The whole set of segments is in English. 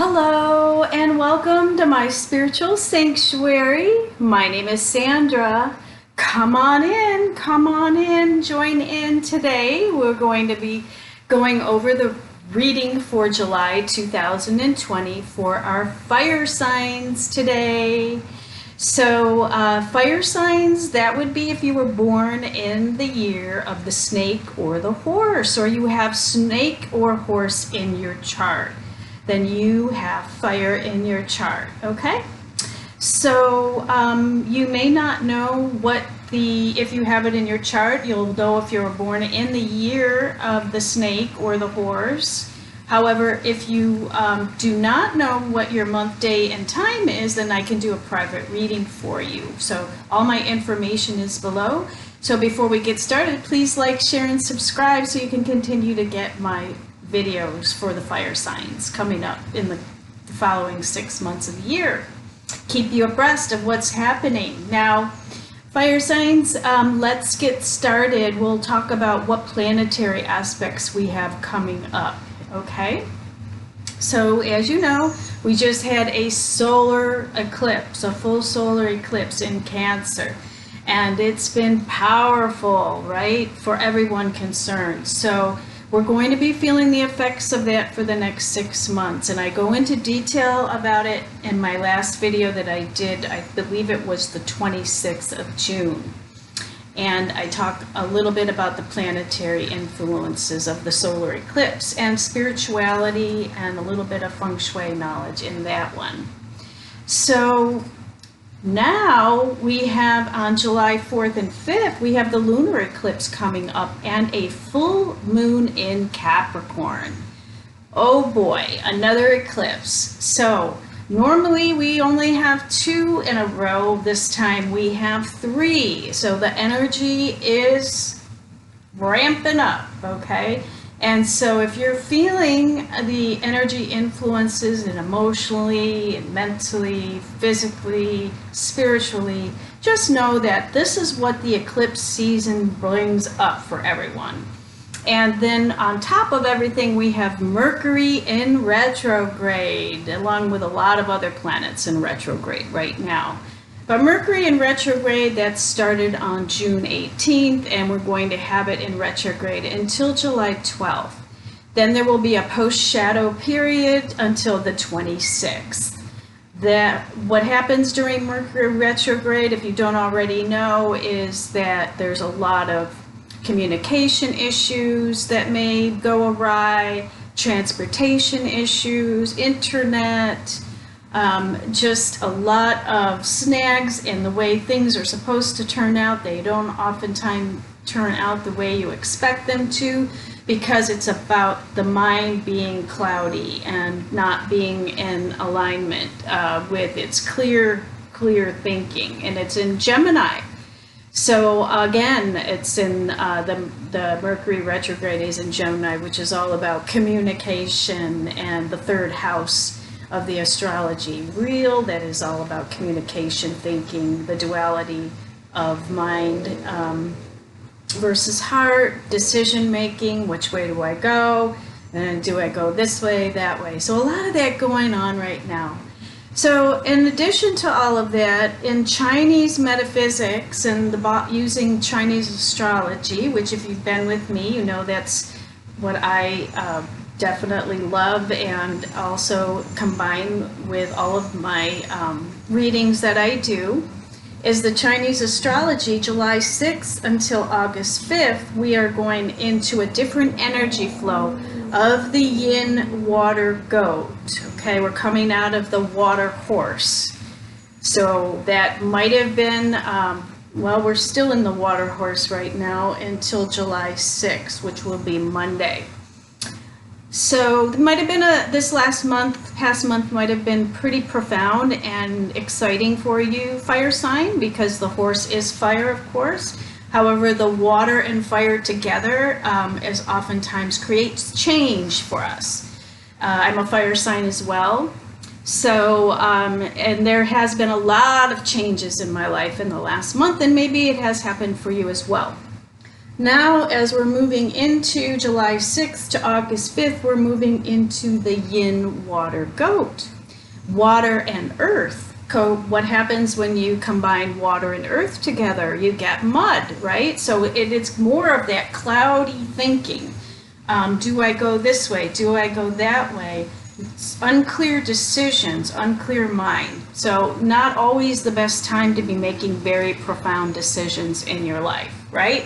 Hello and welcome to my spiritual sanctuary. My name is Sandra. Come on in, join in today. We're going to be going over the reading for July 2020 for our fire signs today. So fire signs, that would be if you were born in the year of the snake or the horse, or you have snake or horse in your chart. Then you have fire in your chart, okay? So you may not know if you have it in your chart, you'll know if you were born in the year of the snake or the horse. However, if you do not know what your month, day, and time is, then I can do a private reading for you. So all my information is below. So before we get started, please like, share, and subscribe so you can continue to get my videos for the fire signs coming up in the following 6 months of the year. Keep you abreast of what's happening. Now, fire signs, let's get started. We'll talk about what planetary aspects we have coming up, okay? So as you know, we just had a solar eclipse, a full solar eclipse in Cancer. And it's been powerful, right, for everyone concerned. So we're going to be feeling the effects of that for the next 6 months, and I go into detail about it in my last video that I did. I believe it was the 26th of June, and I talk a little bit about the planetary influences of the solar eclipse and spirituality and a little bit of Feng Shui knowledge in that one. So now we have on July 4th and 5th, we have the lunar eclipse coming up and a full moon in Capricorn. Oh boy, another eclipse. So normally we only have 2 in a row. This time we have 3. So the energy is ramping up, okay? And so if you're feeling the energy influences and emotionally, and mentally, physically, spiritually, just know that this is what the eclipse season brings up for everyone. And then on top of everything, we have Mercury in retrograde, along with a lot of other planets in retrograde right now. But Mercury in retrograde, that started on June 18th, and we're going to have it in retrograde until July 12th. Then there will be a post-shadow period until the 26th. What happens during Mercury retrograde, if you don't already know, is that there's a lot of communication issues that may go awry, transportation issues, internet, just a lot of snags in the way things are supposed to turn out. They don't oftentimes turn out the way you expect them to, because it's about the mind being cloudy and not being in alignment with its clear thinking. And it's in Gemini. So again, it's in the Mercury retrograde is in Gemini, which is all about communication, and the 3rd house of the astrology wheel, that is all about communication, thinking, the duality of mind versus heart, decision making, which way do I go, and do I go this way, that way. So a lot of that going on right now. So in addition to all of that, in Chinese metaphysics and using Chinese astrology, which if you've been with me, you know that's what I definitely love, and also combine with all of my readings that I do, is the Chinese astrology. July 6th until August 5th, we are going into a different energy flow of the yin water goat. Okay, we're coming out of the water horse. So that might have been, well, we're still in the water horse right now until July 6th, which will be Monday. So it might have been past month might have been pretty profound and exciting for you, fire sign, because the horse is fire, of course. However, the water and fire together is oftentimes creates change for us. I'm a fire sign as well. So, and there has been a lot of changes in my life in the last month, and maybe it has happened for you as well. Now, as we're moving into July 6th to August 5th, we're moving into the yin water goat. Water and earth. What happens when you combine water and earth together? You get mud, right? So it's more of that cloudy thinking. Do I go this way? Do I go that way? It's unclear decisions, unclear mind. So not always the best time to be making very profound decisions in your life, right?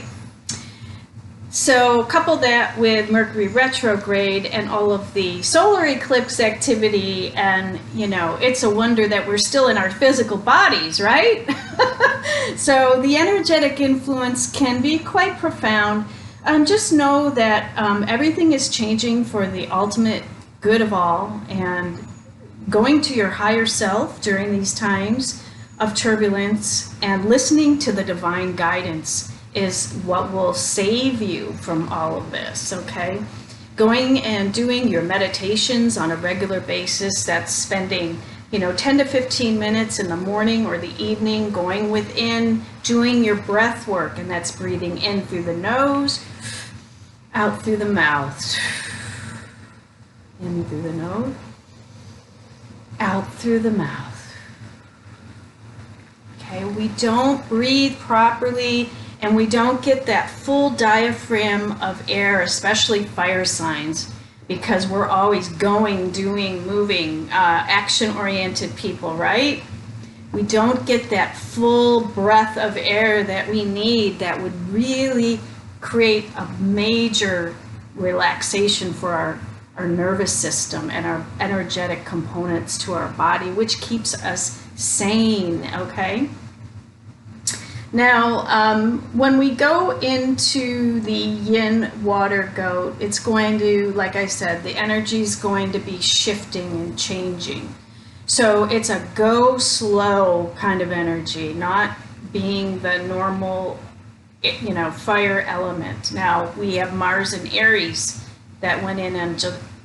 So couple that with Mercury retrograde and all of the solar eclipse activity, and it's a wonder that we're still in our physical bodies, right? So the energetic influence can be quite profound. Just know that everything is changing for the ultimate good of all, and going to your higher self during these times of turbulence and listening to the divine guidance is what will save you from all of this, okay? Going and doing your meditations on a regular basis, that's spending 10 to 15 minutes in the morning or the evening, going within, doing your breath work, and that's breathing in through the nose, out through the mouth. In through the nose, out through the mouth. Okay, we don't breathe properly and we don't get that full diaphragm of air, especially fire signs, because we're always going, doing, moving, action-oriented people, right? We don't get that full breath of air that we need that would really create a major relaxation for our nervous system and our energetic components to our body, which keeps us sane, okay? Now, when we go into the yin water goat, it's going to, like I said, the energy is going to be shifting and changing. So it's a go slow kind of energy, not being the normal, fire element. Now, we have Mars and Aries that went in on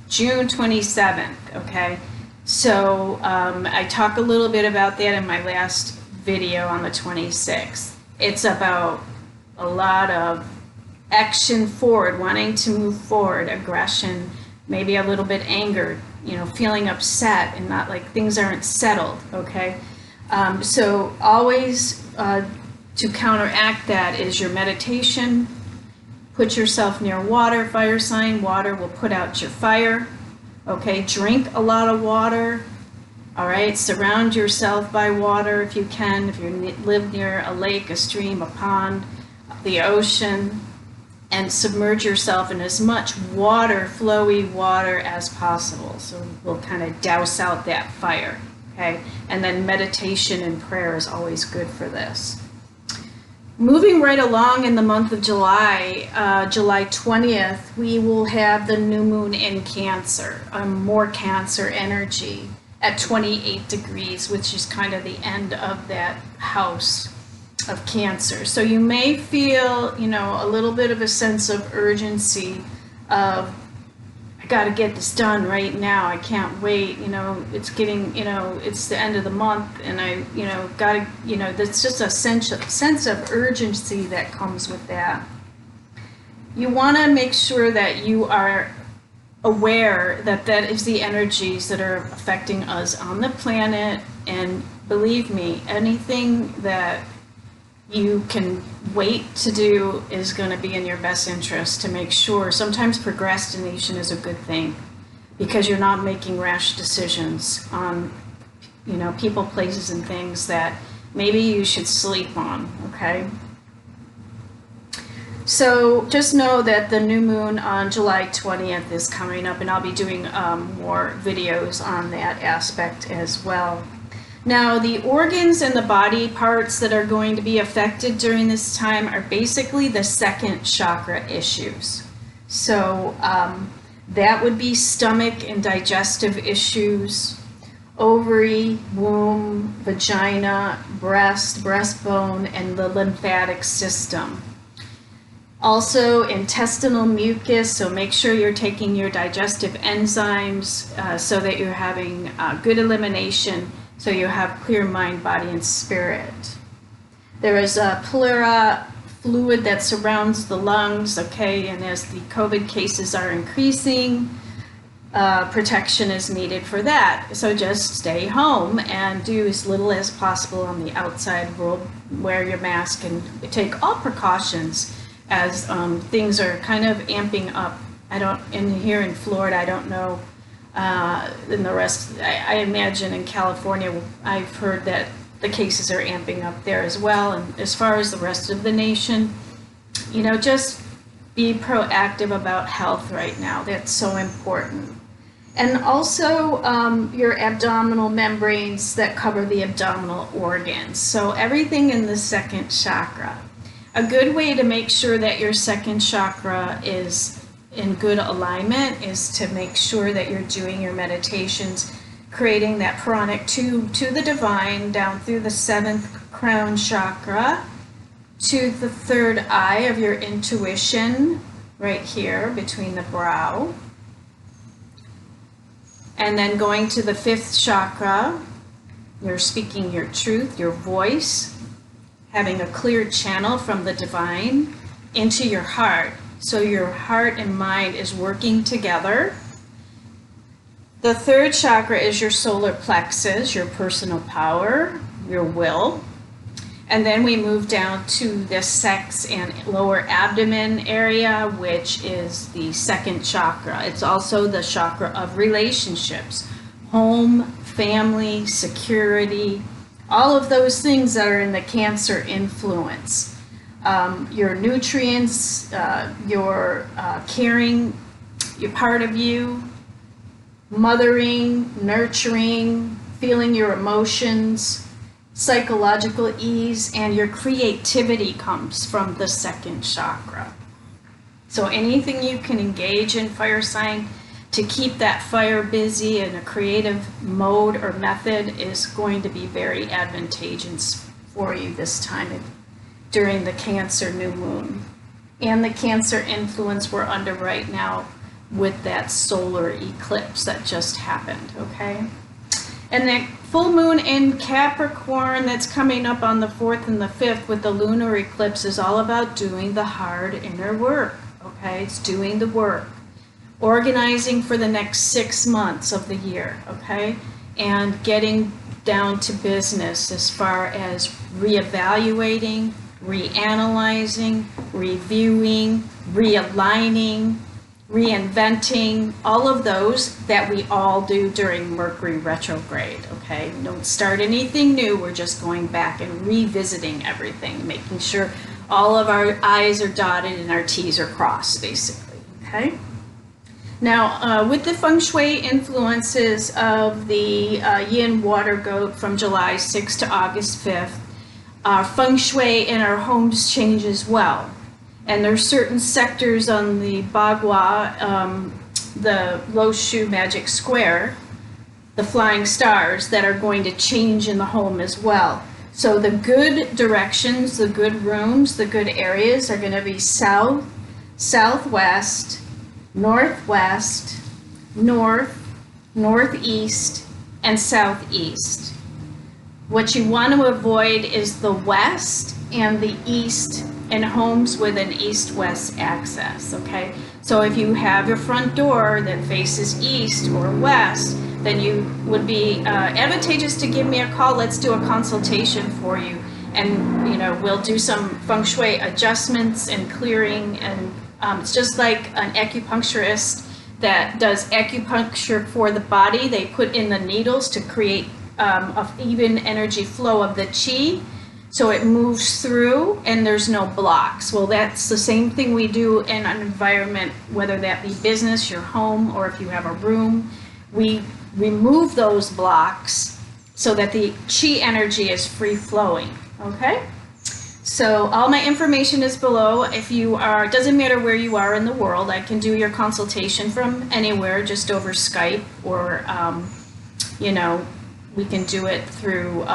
June 27th, okay? So I talk a little bit about that in my last video on the 26th. It's about a lot of action forward, wanting to move forward, aggression, maybe a little bit anger, feeling upset and not like things aren't settled, okay? So always to counteract that is your meditation. Put yourself near water, fire sign. Water will put out your fire, okay? Drink a lot of water. All right, surround yourself by water if you can, if you live near a lake, a stream, a pond, the ocean, and submerge yourself in as much water, flowy water as possible. So we'll kind of douse out that fire, okay? And then meditation and prayer is always good for this. Moving right along in the month of July, July 20th, we will have the new moon in Cancer, more Cancer energy at 28 degrees, which is kind of the end of that house of Cancer. So you may feel, a little bit of a sense of urgency of, I got to get this done right now. I can't wait. It's getting, it's the end of the month, and I, got to, there's just a sense of urgency that comes with that. You want to make sure that you are aware that that is the energies that are affecting us on the planet, and believe me, anything that you can wait to do is going to be in your best interest to make sure. Sometimes procrastination is a good thing because you're not making rash decisions on, people, places, and things that maybe you should sleep on, okay? So just know that the new moon on July 20th is coming up, and I'll be doing more videos on that aspect as well. Now, the organs and the body parts that are going to be affected during this time are basically the second chakra issues. So that would be stomach and digestive issues, ovary, womb, vagina, breast, breastbone, and the lymphatic system. Also, intestinal mucus, so make sure you're taking your digestive enzymes so that you're having good elimination, so you have clear mind, body, and spirit. There is a pleura, fluid that surrounds the lungs, okay, and as the COVID cases are increasing, protection is needed for that. So just stay home and do as little as possible on the outside world. Wear your mask and take all precautions as things are kind of amping up. Here in Florida, I don't know, in the rest, I imagine in California, I've heard that the cases are amping up there as well. And as far as the rest of the nation, just be proactive about health right now. That's so important. And also your abdominal membranes that cover the abdominal organs. So everything in the second chakra. A good way to make sure that your second chakra is in good alignment is to make sure that you're doing your meditations, creating that pranic tube to the divine down through the 7th crown chakra to the 3rd eye of your intuition right here between the brow. And then going to the 5th chakra, you're speaking your truth, your voice, having a clear channel from the divine into your heart. So your heart and mind is working together. The 3rd chakra is your solar plexus, your personal power, your will. And then we move down to the sex and lower abdomen area, which is the 2nd chakra. It's also the chakra of relationships, home, family, security, all of those things that are in the Cancer influence. Your nutrients, your caring, your part of you, mothering, nurturing, feeling your emotions, psychological ease, and your creativity comes from the 2nd chakra. So anything you can engage in, fire sign, to keep that fire busy in a creative mode or method is going to be very advantageous for you this time during the Cancer new moon. And the Cancer influence we're under right now with that solar eclipse that just happened, okay? And the full moon in Capricorn that's coming up on the 4th and the 5th with the lunar eclipse is all about doing the hard inner work, okay? It's doing the work. Organizing for the next 6 months of the year, okay? And getting down to business as far as reevaluating, reanalyzing, reviewing, realigning, reinventing, all of those that we all do during Mercury retrograde, okay? Don't start anything new. We're just going back and revisiting everything, making sure all of our I's are dotted and our T's are crossed, basically, okay? Now, with the Feng Shui influences of the Yin water goat from July 6th to August 5th, our Feng Shui in our homes change as well. And there's certain sectors on the Bagua, the Lo Shu magic square, the flying stars, that are going to change in the home as well. So the good directions, the good rooms, the good areas are going to be south, southwest, northwest, north, northeast, and southeast. What you want to avoid is the west and the east and homes with an east-west access, okay? So if you have your front door that faces east or west, then you would be advantageous to give me a call. Let's do a consultation for you. And, we'll do some Feng Shui adjustments and clearing. And it's just like an acupuncturist that does acupuncture for the body. They put in the needles to create an even energy flow of the qi, so it moves through and there's no blocks. Well, that's the same thing we do in an environment, whether that be business, your home, or if you have a room. We remove those blocks so that the qi energy is free flowing, okay? So all my information is below. If you are, it doesn't matter where you are in the world, I can do your consultation from anywhere, just over Skype, or, we can do it through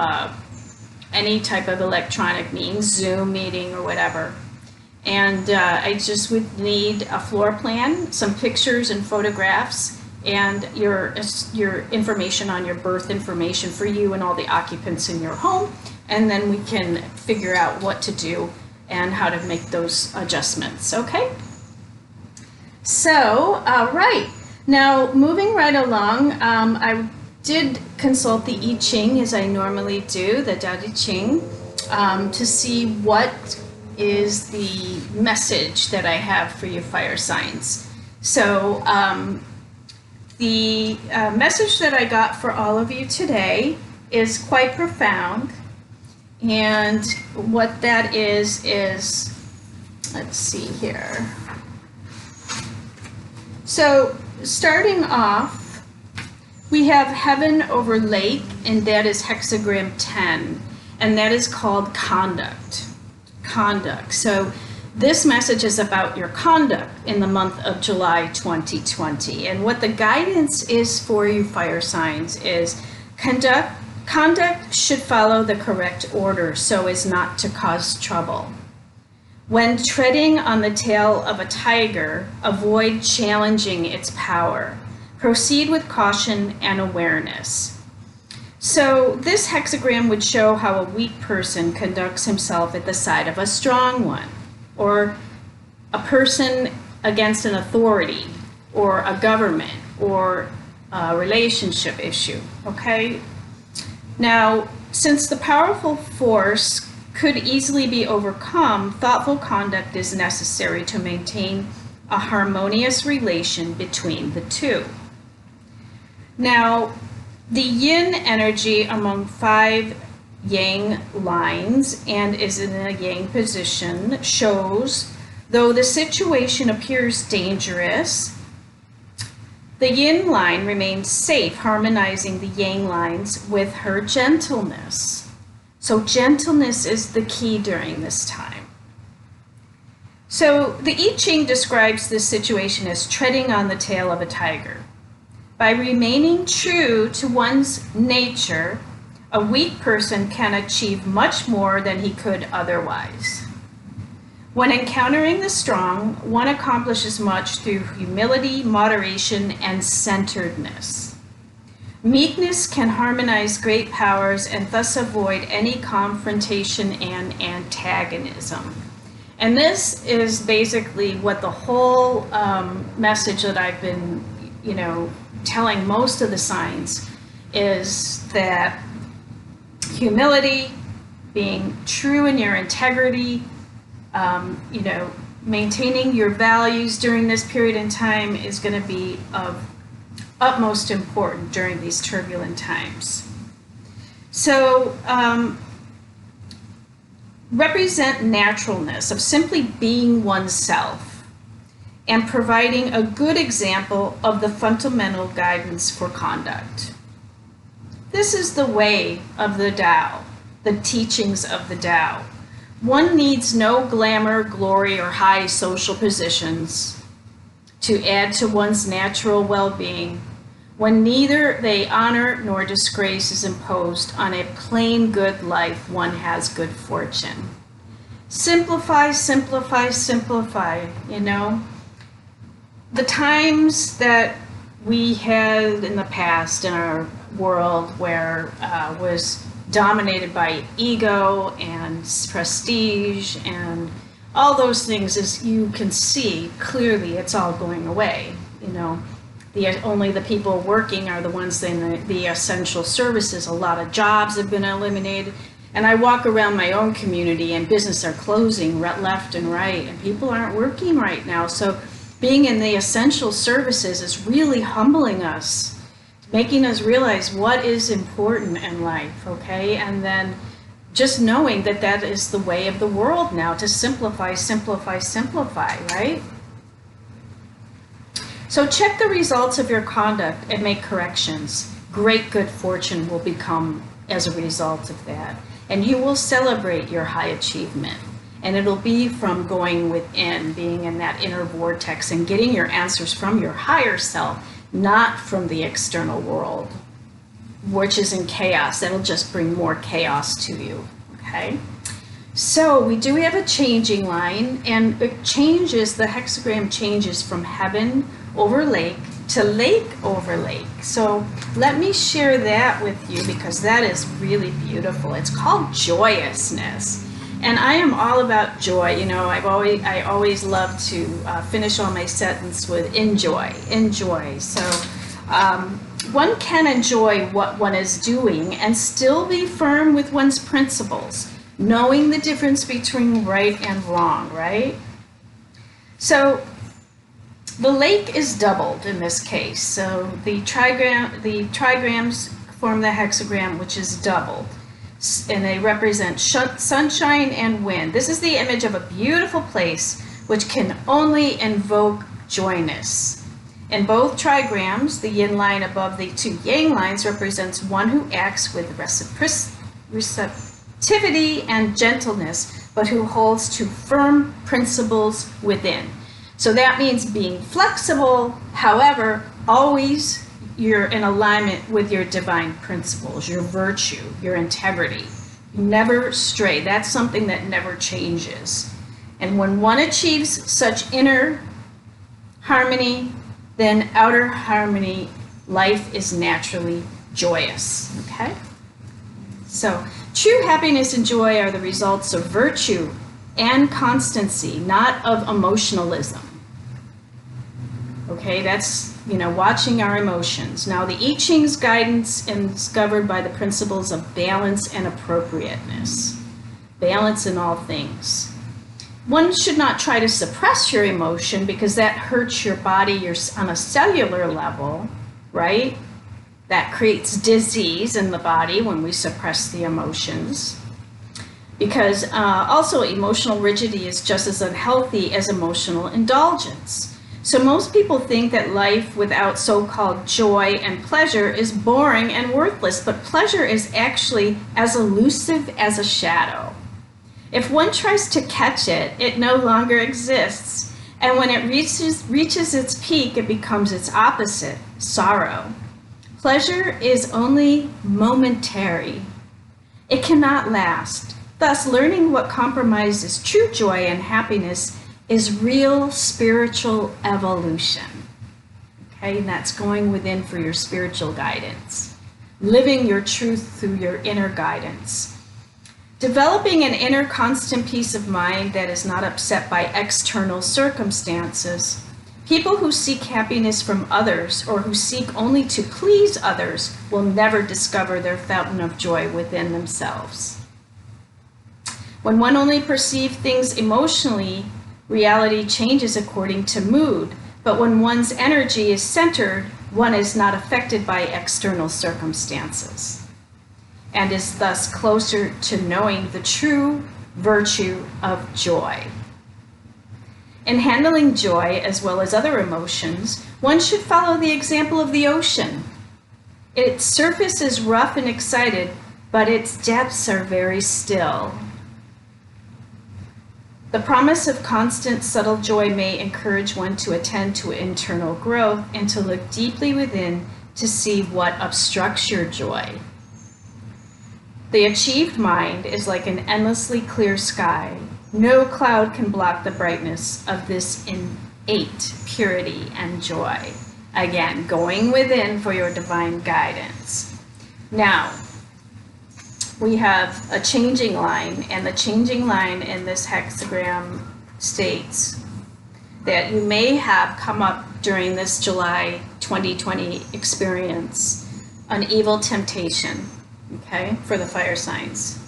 any type of electronic means, Zoom meeting or whatever. And I just would need a floor plan, some pictures and photographs, and your information on your birth information for you and all the occupants in your home. And then we can figure out what to do and how to make those adjustments, okay? So, right, now moving right along, I did consult the I Ching as I normally do, the Tao Te Ching, to see what is the message that I have for you fire signs. So the message that I got for all of you today is quite profound, and what that is, let's see here. So starting off, we have heaven over lake, and that is hexagram 10, and that is called conduct. So this message is about your conduct in the month of July 2020. And what the guidance is for you fire signs is conduct should follow the correct order so as not to cause trouble. When treading on the tail of a tiger, avoid challenging its power. Proceed with caution and awareness. So this hexagram would show how a weak person conducts himself at the side of a strong one, or a person against an authority, or a government, or a relationship issue, okay? Now, since the powerful force could easily be overcome, thoughtful conduct is necessary to maintain a harmonious relation between the two. Now, the yin energy among 5 yang lines and is in a yang position shows, though the situation appears dangerous, the yin line remains safe, harmonizing the yang lines with her gentleness. So gentleness is the key during this time. So the I Ching describes this situation as treading on the tail of a tiger. By remaining true to one's nature, a weak person can achieve much more than he could otherwise. When encountering the strong, one accomplishes much through humility, moderation, and centeredness. Meekness can harmonize great powers and thus avoid any confrontation and antagonism. And this is basically what the whole message that I've been, telling most of the signs is, that humility, being true in your integrity, maintaining your values during this period in time is going to be of utmost importance during these turbulent times. So represent naturalness of simply being oneself and providing a good example of the fundamental guidance for conduct. This is the way of the Tao, the teachings of the Tao. One needs no glamour, glory, or high social positions to add to one's natural well-being, when neither the honor nor disgrace is imposed on a plain good life. One has good fortune. Simplify, simplify, simplify, The times that we had in the past in our world where was dominated by ego and prestige and all those things, as you can see clearly, it's all going away. Only the people working are the ones in the essential services. A lot of jobs have been eliminated. And I walk around my own community and businesses are closing left and right, and people aren't working right now. So being in the essential services is really humbling us, making us realize what is important in life, okay? And then just knowing that that is the way of the world now, to simplify, simplify, simplify, right? So check the results of your conduct and make corrections. Great good fortune will become as a result of that. And you will celebrate your high achievement. And it'll be from going within, being in that inner vortex and getting your answers from your higher self, not from the external world, which is in chaos. That'll just bring more chaos to you, okay? So we do have a changing line, and it changes, the hexagram changes from heaven over lake to lake over lake. So let me share that with you, because that is really beautiful. It's called joyousness. And I am all about joy. You know, I always love to finish all my sentence with enjoy, enjoy. So one can enjoy what one is doing and still be firm with one's principles, knowing the difference between right and wrong, right? So the lake is doubled in this case. So the trigrams form the hexagram, which is doubled. And they represent sunshine and wind. This is the image of a beautiful place which can only invoke joyness. In both trigrams, the yin line above the two yang lines represents one who acts with receptivity and gentleness, but who holds to firm principles within. So that means being flexible, however, always you're in alignment with your divine principles, your virtue, your integrity. Never stray. That's something that never changes. And when one achieves such inner harmony, then outer harmony, life is naturally joyous. Okay? So, true happiness and joy are the results of virtue and constancy, not of emotionalism. Okay, that's, you know, watching our emotions. Now, the I Ching's guidance is governed by the principles of balance and appropriateness. Balance in all things. One should not try to suppress your emotion because that hurts your body on a cellular level, right? That creates disease in the body when we suppress the emotions. Because also emotional rigidity is just as unhealthy as emotional indulgence. So most people think that life without so-called joy and pleasure is boring and worthless, but pleasure is actually as elusive as a shadow. If one tries to catch it, it no longer exists. And when it reaches its peak, it becomes its opposite, sorrow. Pleasure is only momentary. It cannot last. Thus, learning what compromises true joy and happiness is real spiritual evolution. Okay, and that's going within for your spiritual guidance. Living your truth through your inner guidance. Developing an inner constant peace of mind that is not upset by external circumstances. People who seek happiness from others or who seek only to please others will never discover their fountain of joy within themselves. When one only perceives things emotionally, reality changes according to mood, but when one's energy is centered, one is not affected by external circumstances and is thus closer to knowing the true virtue of joy. In handling joy as well as other emotions, one should follow the example of the ocean. Its surface is rough and excited, but its depths are very still. The promise of constant, subtle joy may encourage one to attend to internal growth and to look deeply within to see what obstructs your joy. The achieved mind is like an endlessly clear sky. No cloud can block the brightness of this innate purity and joy. Again, going within for your divine guidance. Now, we have a changing line, and the changing line in this hexagram states that you may have come up during this July 2020 experience an evil temptation, okay, for the fire signs.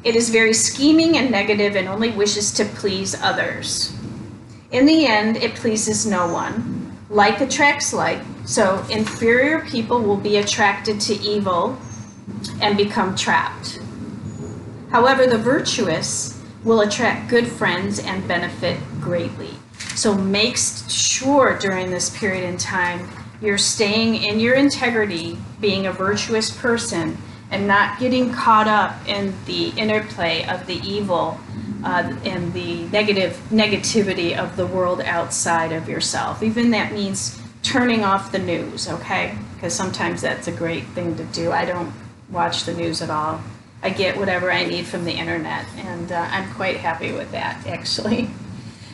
It is very scheming and negative and only wishes to please others. In the end, it pleases no one. Like attracts like, so inferior people will be attracted to evil and become trapped. However, the virtuous will attract good friends and benefit greatly. So make sure during this period in time you're staying in your integrity, being a virtuous person, and not getting caught up in the interplay of the evil and the negativity of the world outside of yourself. Even that means turning off the news, okay? Because sometimes that's a great thing to do. I don't watch the news at all. I get whatever I need from the internet, and I'm quite happy with that, actually.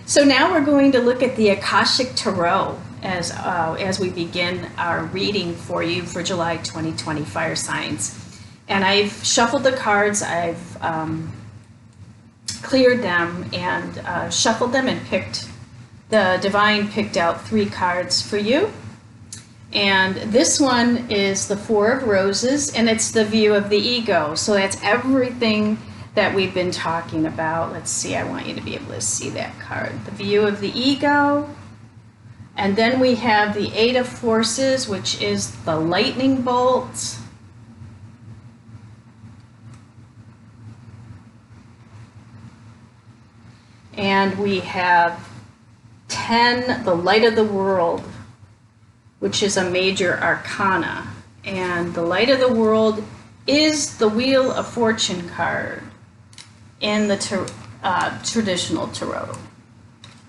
So now we're going to look at the Akashic Tarot as we begin our reading for you for July 2020 fire signs. And I've shuffled the cards. I've cleared them and shuffled them and the divine picked out 3 cards for you. And this one is the 4 of Roses, and it's the view of the ego. So that's everything that we've been talking about. Let's see, I want you to be able to see that card. The view of the ego. And then we have the 8 of Forces, which is the lightning bolt. And we have 10, the light of the world, which is a major arcana. And the light of the world is the Wheel of Fortune card in the traditional tarot.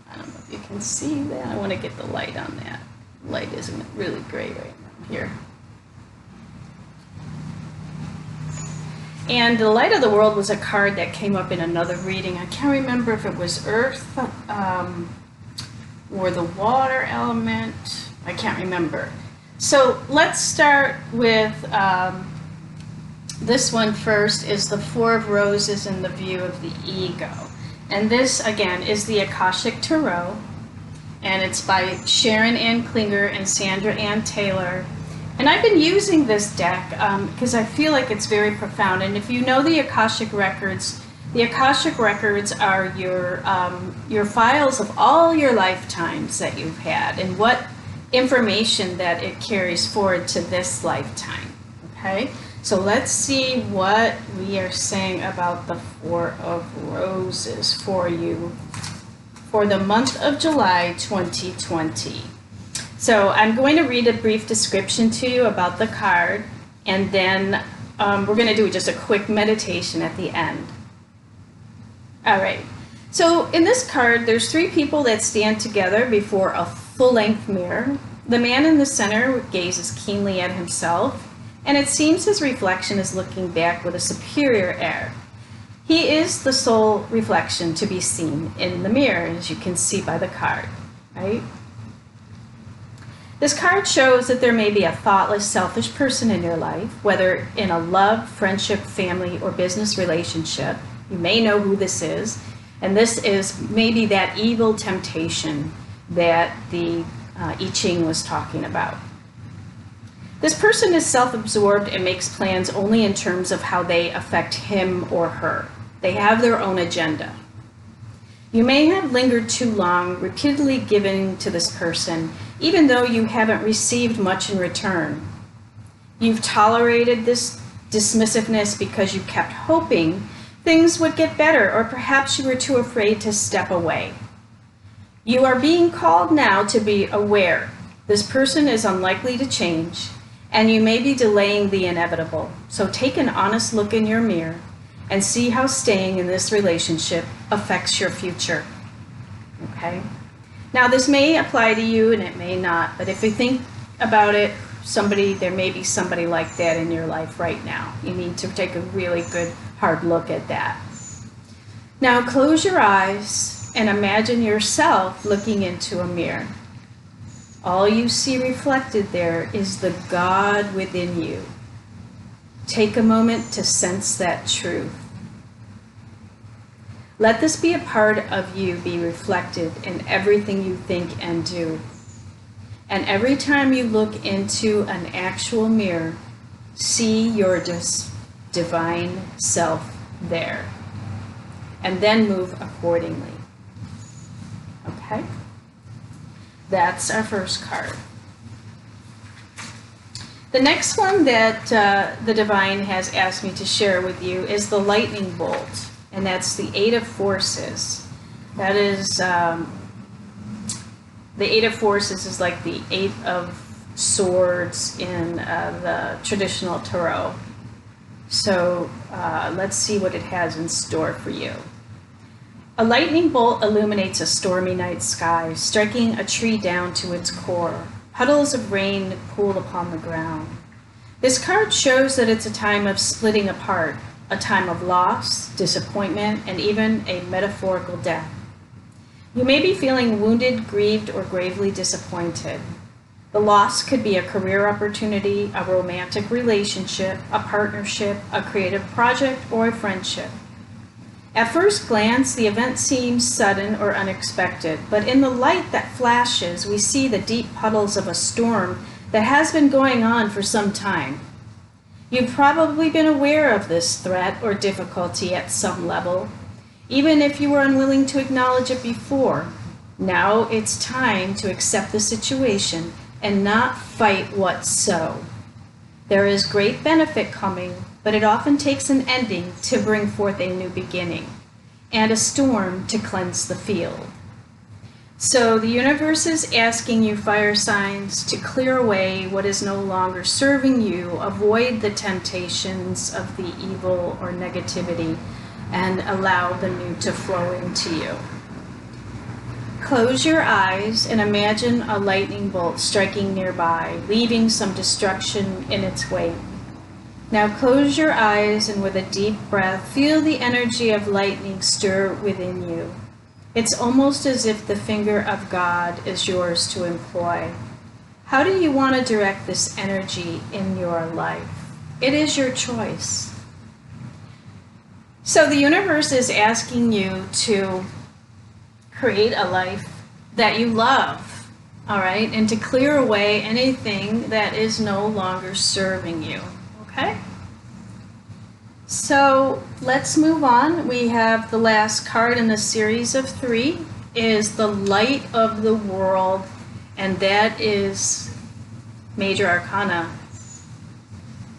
I don't know if you can see that. I want to get the light on that. Light isn't really great right now here. And the light of the world was a card that came up in another reading. I can't remember if it was Earth or the water element. I can't remember. So let's start with this one first, is the 4 of Roses and the view of the ego. And this, again, is the Akashic Tarot. And it's by Sharon Ann Klinger and Sandra Ann Taylor. And I've been using this deck because I feel like it's very profound. And if you know the Akashic Records are your files of all your lifetimes that you've had and what information that it carries forward to this lifetime. Okay, so let's see what we are saying about the 4 of Roses for you for the month of July 2020. So I'm going to read a brief description to you about the card, and then we're going to do just a quick meditation at the end. All right. So in this card, there's 3 people that stand together before a full-length mirror. The man in the center gazes keenly at himself, and it seems his reflection is looking back with a superior air. He is the sole reflection to be seen in the mirror, as you can see by the card, right? This card shows that there may be a thoughtless, selfish person in your life, whether in a love, friendship, family, or business relationship. You may know who this is, and this is maybe that evil temptation that the I Ching was talking about. This person is self-absorbed and makes plans only in terms of how they affect him or her. They have their own agenda. You may have lingered too long, repeatedly giving to this person, even though you haven't received much in return. You've tolerated this dismissiveness because you kept hoping things would get better, or perhaps you were too afraid to step away. You are being called now to be aware. This person is unlikely to change, and you may be delaying the inevitable. So take an honest look in your mirror and see how staying in this relationship affects your future. Okay? Now, this may apply to you and it may not, but if you think about it, there may be somebody like that in your life right now. You need to take a really good, hard look at that. Now, close your eyes and imagine yourself looking into a mirror. All you see reflected there is the God within you. Take a moment to sense that truth. Let this be a part of you be reflected in everything you think and do. And every time you look into an actual mirror, see your divine self there. And then move accordingly. Okay? That's our first card. The next one that the Divine has asked me to share with you is the lightning bolt, and that's the 8 of Forces. That is, the 8 of Forces is like the 8 of Swords in the traditional tarot. So let's see what it has in store for you. A lightning bolt illuminates a stormy night sky, striking a tree down to its core. Puddles of rain pool upon the ground. This card shows that it's a time of splitting apart, a time of loss, disappointment, and even a metaphorical death. You may be feeling wounded, grieved, or gravely disappointed. The loss could be a career opportunity, a romantic relationship, a partnership, a creative project, or a friendship. At first glance, the event seems sudden or unexpected, but in the light that flashes, we see the deep puddles of a storm that has been going on for some time. You've probably been aware of this threat or difficulty at some level, even if you were unwilling to acknowledge it before. Now it's time to accept the situation and not fight what's so. There is great benefit coming, but it often takes an ending to bring forth a new beginning, and a storm to cleanse the field. So the universe is asking you, fire signs, to clear away what is no longer serving you, avoid the temptations of the evil or negativity, and allow the new to flow into you. Close your eyes and imagine a lightning bolt striking nearby, leaving some destruction in its wake. Now close your eyes and with a deep breath, feel the energy of lightning stir within you. It's almost as if the finger of God is yours to employ. How do you want to direct this energy in your life? It is your choice. So the universe is asking you to create a life that you love, all right? And to clear away anything that is no longer serving you, okay? So let's move on. We have the last card in the series of 3 is the Light of the World, and that is Major Arcana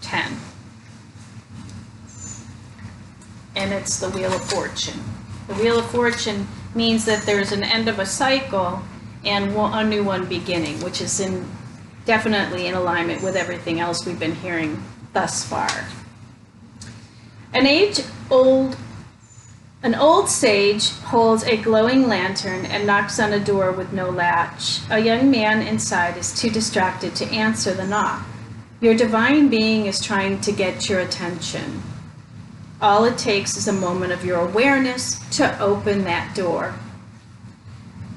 10. And it's the Wheel of Fortune. The Wheel of Fortune means that there's an end of a cycle and a new one beginning, which is definitely in alignment with everything else we've been hearing thus far. An old sage holds a glowing lantern and knocks on a door with no latch. A young man inside is too distracted to answer the knock. Your divine being is trying to get your attention. All it takes is a moment of your awareness to open that door.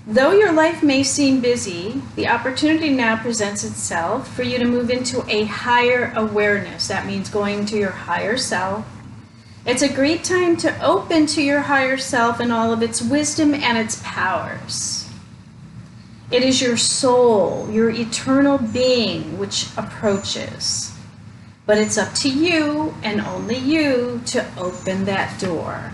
Though your life may seem busy, the opportunity now presents itself for you to move into a higher awareness. That means going to your higher self. It's a great time to open to your higher self and all of its wisdom and its powers. It is your soul, your eternal being, which approaches. But it's up to you and only you to open that door.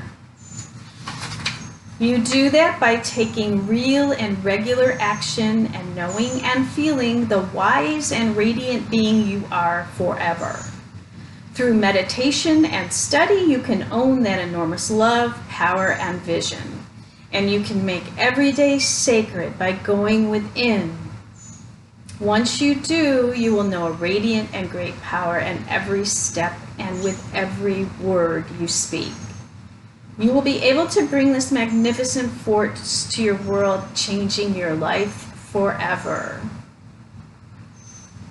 You do that by taking real and regular action and knowing and feeling the wise and radiant being you are forever. Through meditation and study, you can own that enormous love, power, and vision. And you can make every day sacred by going within. Once you do, you will know a radiant and great power in every step and with every word you speak. You will be able to bring this magnificent force to your world, changing your life forever.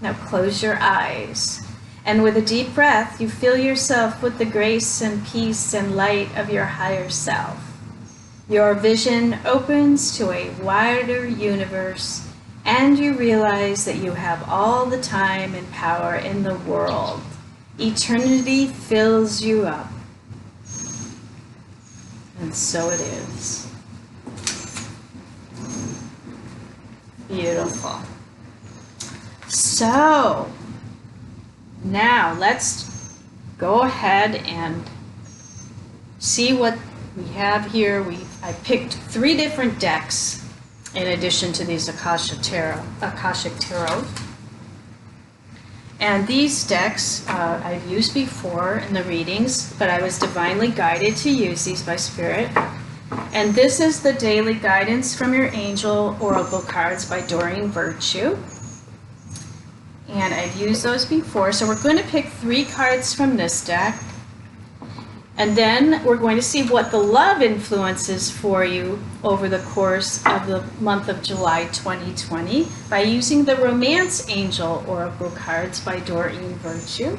Now close your eyes, and with a deep breath, you fill yourself with the grace and peace and light of your higher self. Your vision opens to a wider universe, and you realize that you have all the time and power in the world. Eternity fills you up. And so it is. Beautiful. So, now let's go ahead and see what we have here. I picked 3 different decks in addition to these Akashic Tarot. And these decks I've used before in the readings, but I was divinely guided to use these by Spirit. And this is the daily guidance from your angel oracle cards by Doreen Virtue. And I've used those before, so we're going to pick 3 cards from this deck. And then we're going to see what the love influences for you over the course of the month of July 2020 by using the Romance Angel Oracle cards by Doreen Virtue.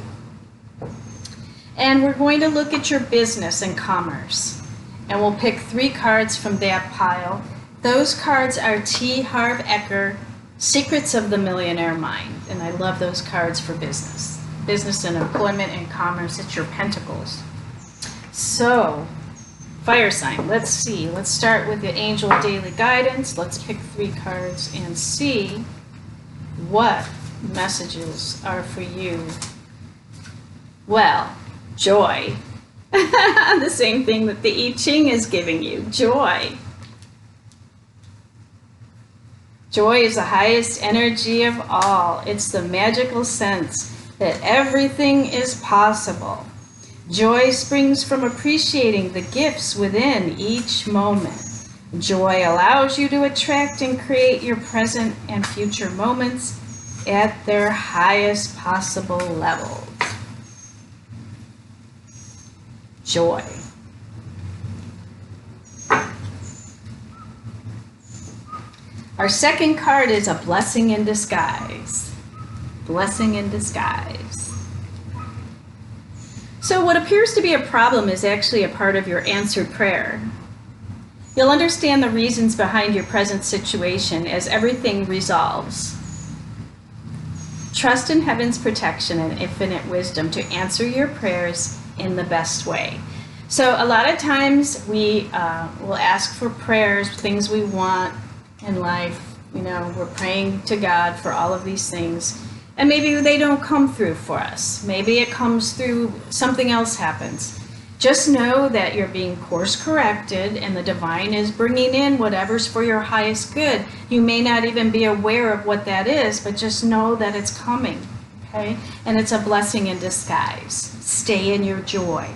And we're going to look at your business and commerce. And we'll pick 3 cards from that pile. Those cards are T. Harv Eker, Secrets of the Millionaire Mind. And I love those cards for business. Business and employment and commerce, it's your pentacles. So, Fire sign. Let's see. Let's start with the angel daily guidance. Let's pick 3 cards and see what messages are for you. Well, joy. The same thing that the I Ching is giving you. Joy. Joy is the highest energy of all. It's the magical sense that everything is possible. Joy springs from appreciating the gifts within each moment. Joy allows you to attract and create your present and future moments at their highest possible levels. Joy. Our second card is a blessing in disguise. Blessing in disguise. So what appears to be a problem is actually a part of your answered prayer. You'll understand the reasons behind your present situation as everything resolves. Trust in heaven's protection and infinite wisdom to answer your prayers in the best way. So a lot of times we will ask for prayers, things we want in life. You know, we're praying to God for all of these things. And maybe they don't come through for us. Maybe it comes through, something else happens. Just know that you're being course corrected and the divine is bringing in whatever's for your highest good. You may not even be aware of what that is, but just know that it's coming, okay? And it's a blessing in disguise. Stay in your joy.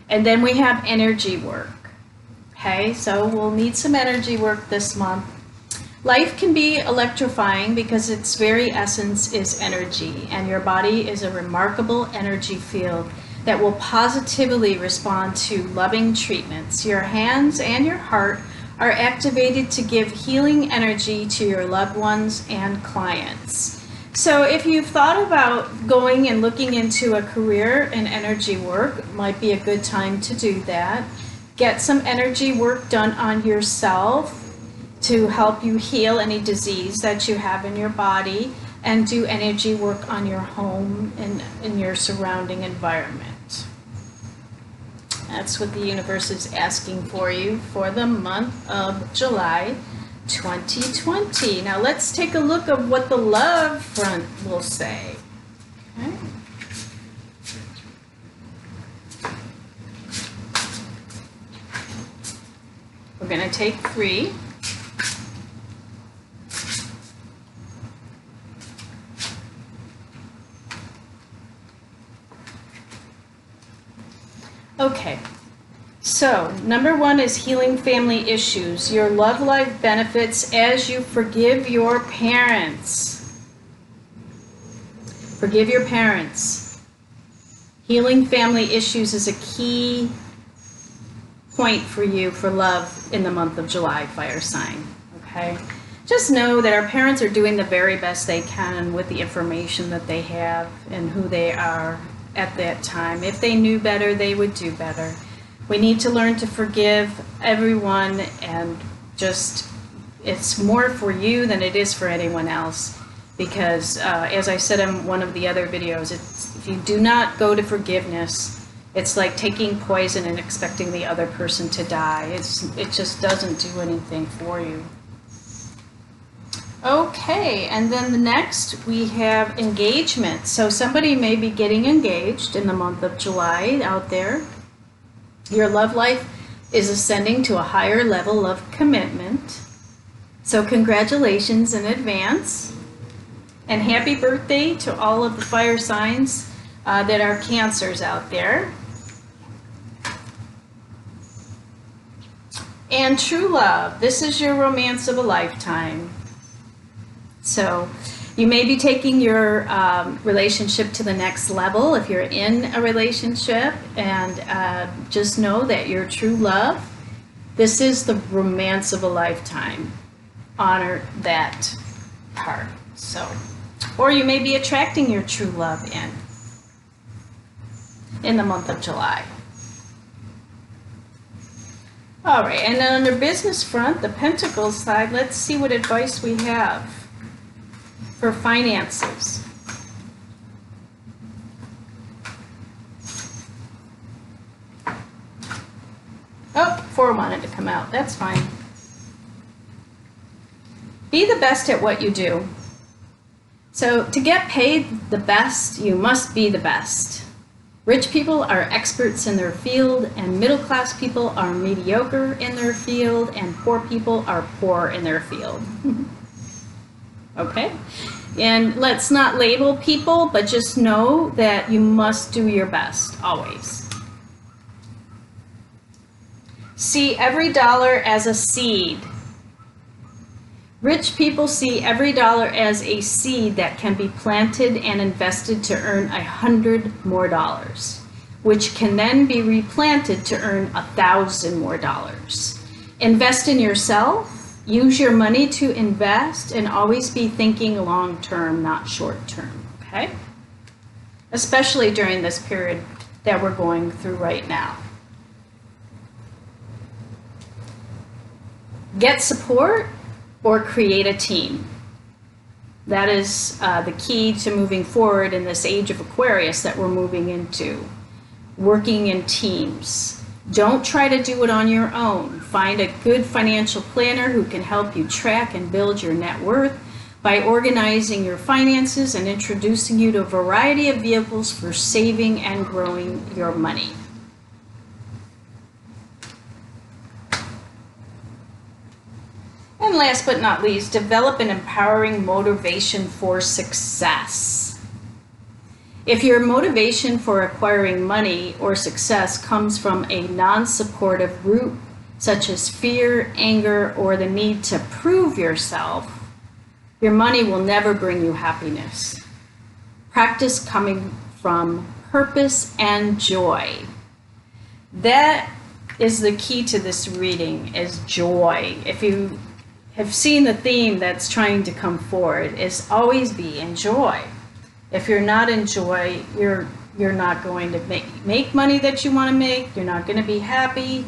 And then we have energy work, okay? So we'll need some energy work this month. Life can be electrifying because its very essence is energy, and your body is a remarkable energy field that will positively respond to loving treatments. Your hands and your heart are activated to give healing energy to your loved ones and clients. So if you've thought about going and looking into a career in energy work, it might be a good time to do that. Get some energy work done on yourself to help you heal any disease that you have in your body, and do energy work on your home and in your surrounding environment. That's what the universe is asking for you for the month of July 2020. Now let's take a look at what the love front will say. Okay. We're going to take 3. Okay, so number 1 is healing family issues. Your love life benefits as you forgive your parents. Forgive your parents. Healing family issues is a key point for you for love in the month of July, fire sign, okay? Just know that our parents are doing the very best they can with the information that they have and who they are at that time. If they knew better, they would do better. We need to learn to forgive everyone, and just, it's more for you than it is for anyone else, because as I said in one of the other videos, if you do not go to forgiveness, it's like taking poison and expecting the other person to die. It just doesn't do anything for you. Okay, and then the next we have engagement. So somebody may be getting engaged in the month of July out there. Your love life is ascending to a higher level of commitment. So congratulations in advance. And happy birthday to all of the fire signs that are Cancers out there. And true love. This is your romance of a lifetime. So you may be taking your relationship to the next level if you're in a relationship, and just know that your true love, this is the romance of a lifetime. Honor that part. So, or you may be attracting your true love in the month of July. All right, and then on the business front, the Pentacles side, let's see what advice we have for finances. 4 wanted to come out. That's fine. Be the best at what you do. So to get paid the best, you must be the best. Rich people are experts in their field, and middle-class people are mediocre in their field, and poor people are poor in their field. Okay? And let's not label people, but just know that you must do your best, always. See every dollar as a seed. Rich people see every dollar as a seed that can be planted and invested to earn $100 more, which can then be replanted to earn $1,000 more. Invest in yourself. Use your money to invest, and always be thinking long term, not short term, okay? Especially during this period that we're going through right now. Get support or create a team. That is the key to moving forward in this age of Aquarius that we're moving into. Working in teams. Don't try to do it on your own. Find a good financial planner who can help you track and build your net worth by organizing your finances and introducing you to a variety of vehicles for saving and growing your money. And last but not least, develop an empowering motivation for success. If your motivation for acquiring money or success comes from a non-supportive root, such as fear, anger, or the need to prove yourself, your money will never bring you happiness. Practice coming from purpose and joy. That is the key to this reading, is joy. If you have seen the theme that's trying to come forward, is always be in joy. If you're not in joy, you're not going to make money that you want to make, you're not going to be happy,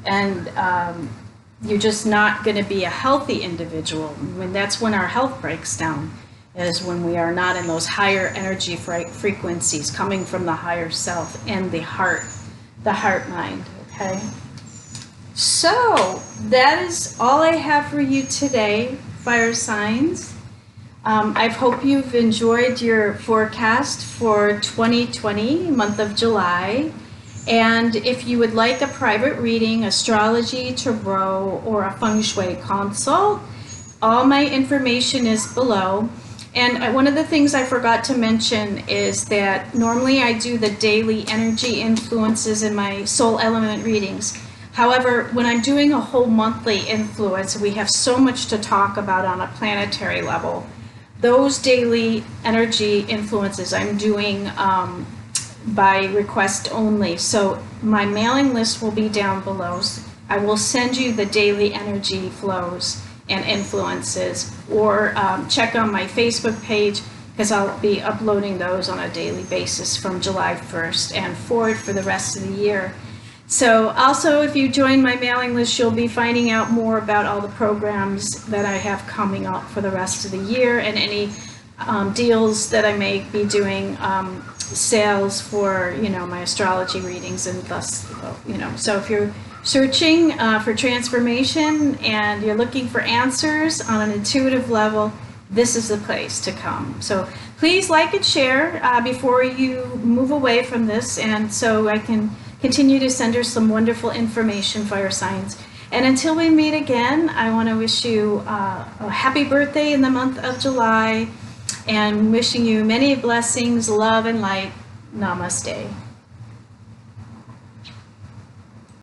and you're just not going to be a healthy individual. When that's when our health breaks down, is when we are not in those higher energy frequencies coming from the higher self and the heart mind, okay? So that is all I have for you today, fire signs. I hope you've enjoyed your forecast for 2020, month of July. And if you would like a private reading, astrology, tarot, or a feng shui consult, all my information is below. And one of the things I forgot to mention is that normally I do the daily energy influences in my soul element readings. However, when I'm doing a whole monthly influence, we have so much to talk about on a planetary level. Those daily energy influences I'm doing by request only. So my mailing list will be down below. I will send you the daily energy flows and influences, or check on my Facebook page, because I'll be uploading those on a daily basis from July 1st and forward for the rest of the year. So also, if you join my mailing list, you'll be finding out more about all the programs that I have coming up for the rest of the year, and any deals that I may be doing, sales for, my astrology readings, and thus, so if you're searching for transformation and you're looking for answers on an intuitive level, this is the place to come. So please like and share before you move away from this, and so I can continue to send her some wonderful information, fire signs. And until we meet again, I want to wish you a happy birthday in the month of July, and wishing you many blessings, love, and light. Namaste.